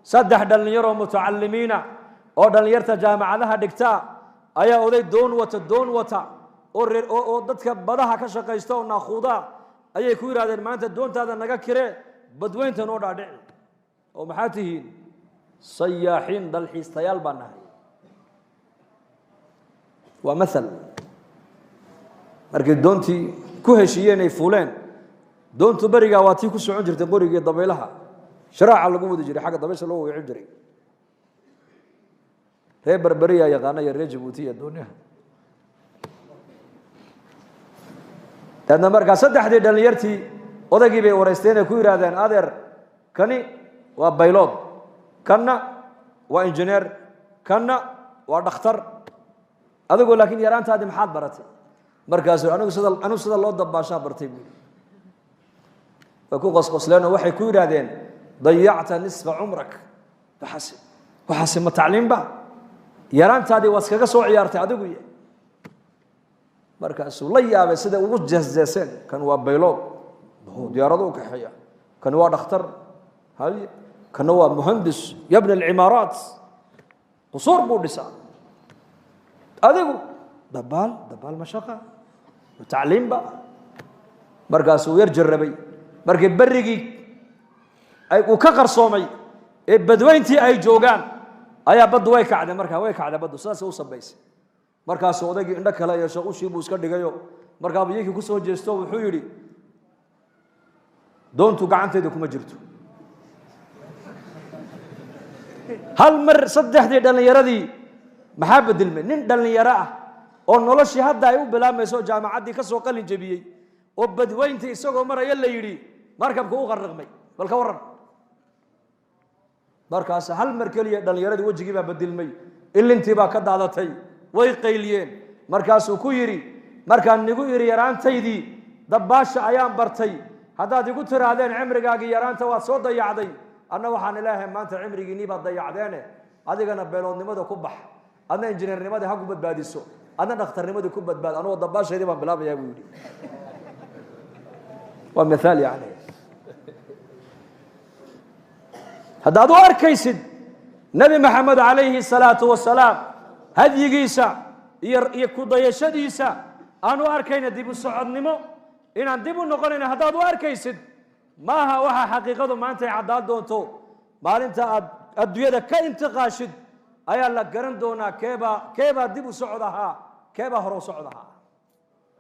saddex dhalinyaro mutacallimiina oo dhalinyarta jaamacadaha dhigta ayaa oday doon wata oo dadka badaha ka shaqeysta oo naaquuda ayay ku yiraahdeen maanta doontaada naga kire badweynta noo dhaadhici oo maxaa tihiin sayaaxiin dalxiistayaal baan nahay waa masal markay doontii ku heshiiyeen ay fuuleen doontu bariga waa tii ku socon jirtay qoriga dabaylaha sharaaca lagu wadi jiray xagga dabaysha loo weecin jiray reer barbariya yaqaana iyo reer Jabuuti doonyaha dadna markaa saddexdii dhalinyartii odagii bay wareysteen ku yiraahdeen adeer kani waa baylod kana waa engineer kana waa dhakhtar adigu laakiin yaraantaadii maxaad baratay markaas anigu sida loo dabaashaa bartay ku qosqosleen waxay ku yiraahdeen ضيعت نصف عمرك وحسب ما تعليم با yaraantaadii waad kaga soo ciyaartay adigu markaas la yaabay sida ugu jahzaysan kan waa baylod diyaaradu ka xaya kan waa dhakhtar hal kan waa muhandis yabni al-imarat qusur buu dhisaa adigu dabaal mashaqa تعليم ba markaas uu yar jarrabay markii barigii ay uu ka qarsoomay ee badweyntii ay joogaan ayaa bad way kacday markaa way kacday bad saas uu sabaysay markaas odagii indha kale yeesho u shiibu iska dhigayo markaa biyihii ku soo jeesto wuxuu yiri doontu gacanteeda kuma jirto hal mar saddexdii dhalinyaradii maxaa bedilmay nin dhalinyaro ah oo noloshii hadda ay u bilaamayso jaamacadii ka soo qalin jabiyay oo badweyntii isagoo maraya la yiri markabku u qarraqmay bal ka waran markaas hal mar kaliya dhalinyaradii wajigii baa bedilmay ilintii baa ka daadatay way qayliyeen markaas uu ku yiri markaan nigu yiri yaraantaydii dabaasha ayaan bartay haddaad igu tiraadeen cimrigaagii yaraanta waad soo dayacday anna waxaan ilaahay maanta cimrigiinii baad dayacdeene adigana beeloodnimada ku bax adna injineernimada ha ku badbaadiso adna dhakhtarnimada ku badbaad anoo dabaashaydii baan bilaabayaa buu yiri waa misaal yani haddaad u arkaysid nabi maxamed calayhi salaatu wasalaam hadyigiisa iyo ku dayashadiisa aan u arkayna dib u socodnimo inaan dib u noqonayna haddaad u arkaysid maaha waxa xaqiiqadu maanta ay caddaan doonto maalinta aad adduunyada ka intiqaashid ayaa la garan doonaa keebaa dib u socod ahaa keebaa hore u socod ahaa